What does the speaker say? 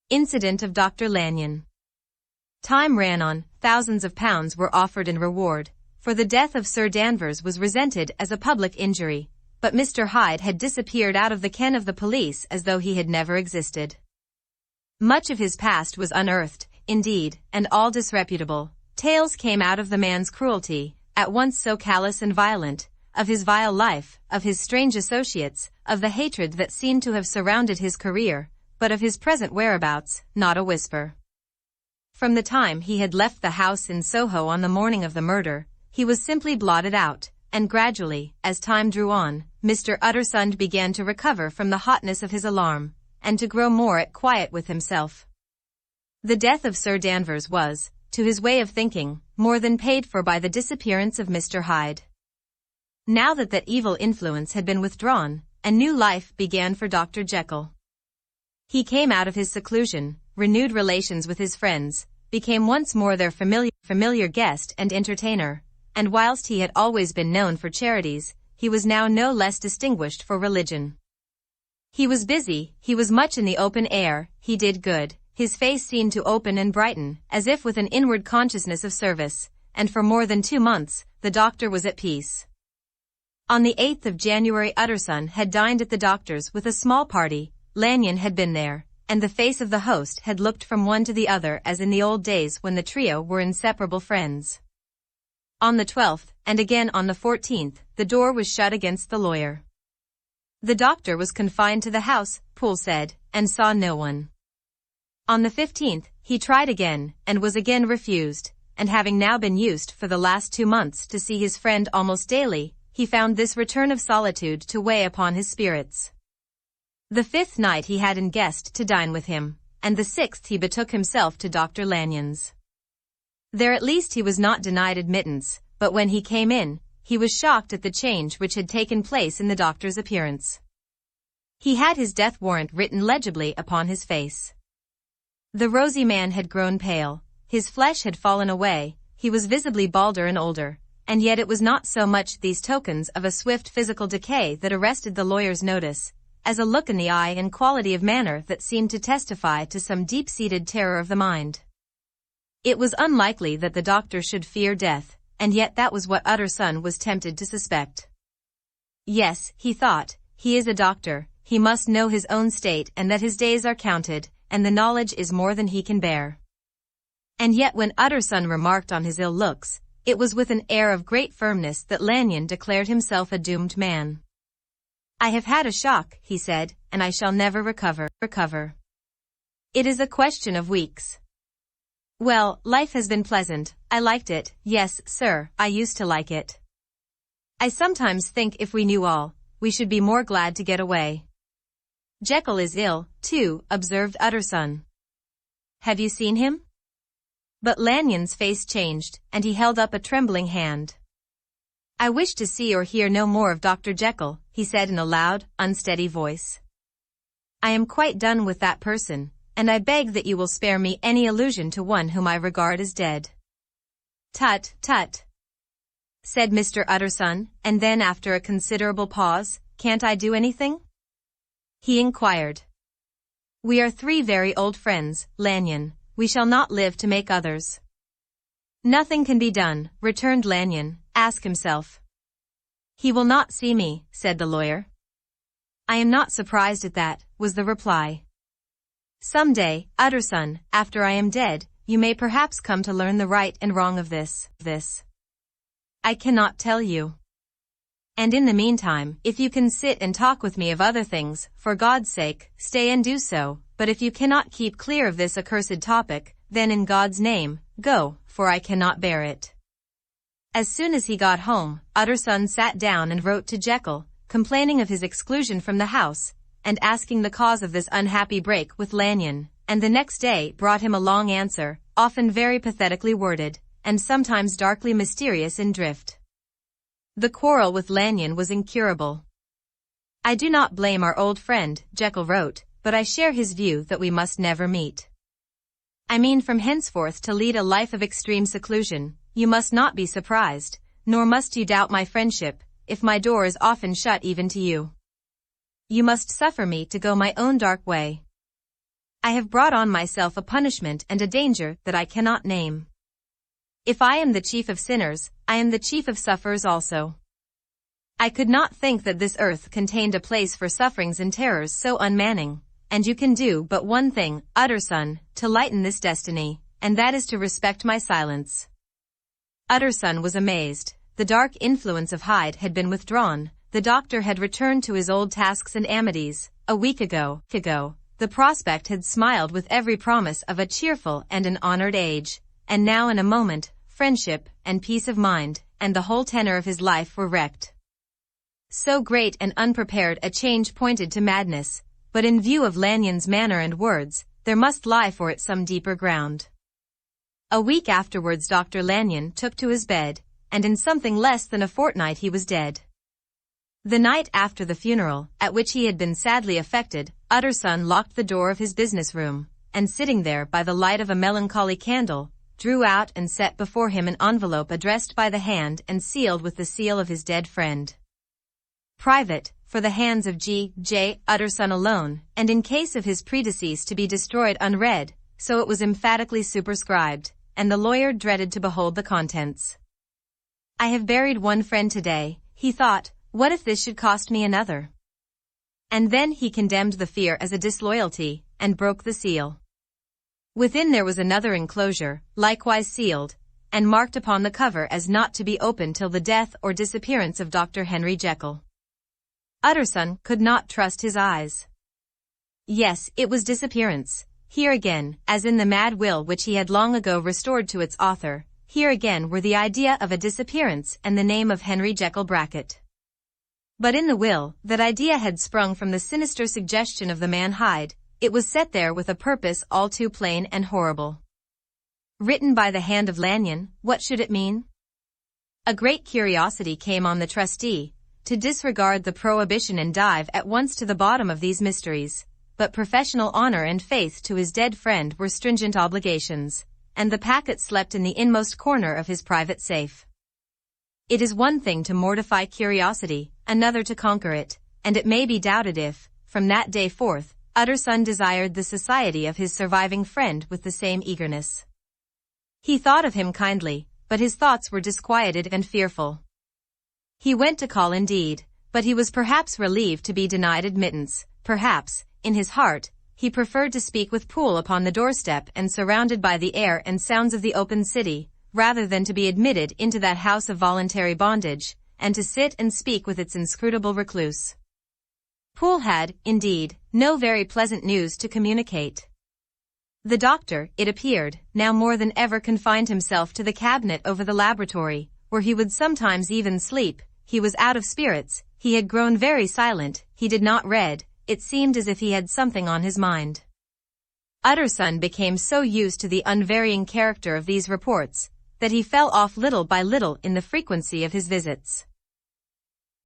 Incident of Dr. Lanyon. Time ran on, thousands of pounds were offered in reward, for the death of Sir Danvers was resented as a public injury, but Mr. Hyde had disappeared out of the ken of the police as though he had never existed. Much of his past was unearthed, indeed, and all disreputable. Tales came out of the man's cruelty, at once so callous and violent, of his vile life, of his strange associates, of the hatred that seemed to have surrounded his career, but of his present whereabouts, not a whisper. From the time he had left the house in Soho on the morning of the murder, he was simply blotted out, and gradually, as time drew on, Mr. Uttersund began to recover from the hotness of his alarm, and to grow more at quiet with himself. The death of Sir Danvers was, to his way of thinking, more than paid for by the disappearance of Mr. Hyde. Now that evil influence had been withdrawn, a new life began for Dr. Jekyll. He came out of his seclusion, renewed relations with his friends, became once more their familiar guest and entertainer, and whilst he had always been known for charities, he was now no less distinguished for religion. He was busy, he was much in the open air, he did good, his face seemed to open and brighten, as if with an inward consciousness of service, and for more than 2 months, the doctor was at peace. On the 8th of January Utterson had dined at the doctor's with a small party. Lanyon had been there, and the face of the host had looked from one to the other as in the old days when the trio were inseparable friends. On the 12th, and again on the 14th, the door was shut against the lawyer. The doctor was confined to the house, Poole said, and saw no one. On the 15th, he tried again, and was again refused, and having now been used for the last 2 months to see his friend almost daily, he found this return of solitude to weigh upon his spirits. The 5th night he had a guest to dine with him, and the 6th he betook himself to Dr. Lanyon's. There at least he was not denied admittance, but when he came in, he was shocked at the change which had taken place in the doctor's appearance. He had his death warrant written legibly upon his face. The rosy man had grown pale, his flesh had fallen away, he was visibly balder and older, and yet it was not so much these tokens of a swift physical decay that arrested the lawyer's notice, as a look in the eye and quality of manner that seemed to testify to some deep-seated terror of the mind. It was unlikely that the doctor should fear death, and yet that was what Utterson was tempted to suspect. Yes, he thought, he is a doctor, he must know his own state and that his days are counted, and the knowledge is more than he can bear. And yet when Utterson remarked on his ill looks, it was with an air of great firmness that Lanyon declared himself a doomed man. I have had a shock, he said, and I shall never recover. It is a question of weeks. Well, life has been pleasant, I liked it, yes, sir, I used to like it. I sometimes think if we knew all, we should be more glad to get away. Jekyll is ill, too, observed Utterson. Have you seen him? But Lanyon's face changed, and he held up a trembling hand. I wish to see or hear no more of Dr. Jekyll, he said in a loud, unsteady voice. I am quite done with that person, and I beg that you will spare me any allusion to one whom I regard as dead. Tut, tut, said Mr. Utterson, and then after a considerable pause, can't I do anything? He inquired. We are 3 very old friends, Lanyon, we shall not live to make others. Nothing can be done, returned Lanyon, ask himself. He will not see me, said the lawyer. I am not surprised at that, was the reply. Some day, Utterson, after I am dead, you may perhaps come to learn the right and wrong of this. I cannot tell you. And in the meantime, if you can sit and talk with me of other things, for God's sake, stay and do so, but if you cannot keep clear of this accursed topic, then in God's name, go, for I cannot bear it. As soon as he got home, Utterson sat down and wrote to Jekyll, complaining of his exclusion from the house, and asking the cause of this unhappy break with Lanyon, and the next day brought him a long answer, often very pathetically worded, and sometimes darkly mysterious in drift. The quarrel with Lanyon was incurable. I do not blame our old friend, Jekyll wrote, but I share his view that we must never meet. I mean from henceforth to lead a life of extreme seclusion. You must not be surprised, nor must you doubt my friendship, if my door is often shut even to you. You must suffer me to go my own dark way. I have brought on myself a punishment and a danger that I cannot name. If I am the chief of sinners, I am the chief of sufferers also. I could not think that this earth contained a place for sufferings and terrors so unmanning, and you can do but one thing, Utterson, to lighten this destiny, and that is to respect my silence. Utterson was amazed. The dark influence of Hyde had been withdrawn. The doctor had returned to his old tasks and amities. A week ago, the prospect had smiled with every promise of a cheerful and an honored age, and now in a moment, friendship and peace of mind, and the whole tenor of his life were wrecked. So great and unprepared a change pointed to madness, but in view of Lanyon's manner and words, there must lie for it some deeper ground. A week afterwards Dr. Lanyon took to his bed, and in something less than a fortnight he was dead. The night after the funeral, at which he had been sadly affected, Utterson locked the door of his business room, and sitting there by the light of a melancholy candle, drew out and set before him an envelope addressed by the hand and sealed with the seal of his dead friend. Private, for the hands of G.J. Utterson alone, and in case of his predecease to be destroyed unread, so it was emphatically superscribed, and the lawyer dreaded to behold the contents. I have buried one friend today, he thought, what if this should cost me another? And then he condemned the fear as a disloyalty, and broke the seal. Within there was another enclosure, likewise sealed, and marked upon the cover as not to be opened till the death or disappearance of Dr. Henry Jekyll. Utterson could not trust his eyes. Yes, it was disappearance. Here again, as in the mad will which he had long ago restored to its author, here again were the idea of a disappearance and the name of Henry Jekyll Brackett. But in the will, that idea had sprung from the sinister suggestion of the man Hyde. It was set there with a purpose all too plain and horrible. Written by the hand of Lanyon, what should it mean? A great curiosity came on the trustee, to disregard the prohibition and dive at once to the bottom of these mysteries, but professional honor and faith to his dead friend were stringent obligations, and the packet slept in the inmost corner of his private safe. It is one thing to mortify curiosity, another to conquer it, and it may be doubted if, from that day forth, Utterson desired the society of his surviving friend with the same eagerness. He thought of him kindly, but his thoughts were disquieted and fearful. He went to call indeed, but he was perhaps relieved to be denied admittance. Perhaps, in his heart, he preferred to speak with Poole upon the doorstep and surrounded by the air and sounds of the open city, rather than to be admitted into that house of voluntary bondage, and to sit and speak with its inscrutable recluse. Poole had, indeed, no very pleasant news to communicate. The doctor, it appeared, now more than ever confined himself to the cabinet over the laboratory, where he would sometimes even sleep. He was out of spirits, he had grown very silent, he did not read, it seemed as if he had something on his mind. Utterson became so used to the unvarying character of these reports, that he fell off little by little in the frequency of his visits.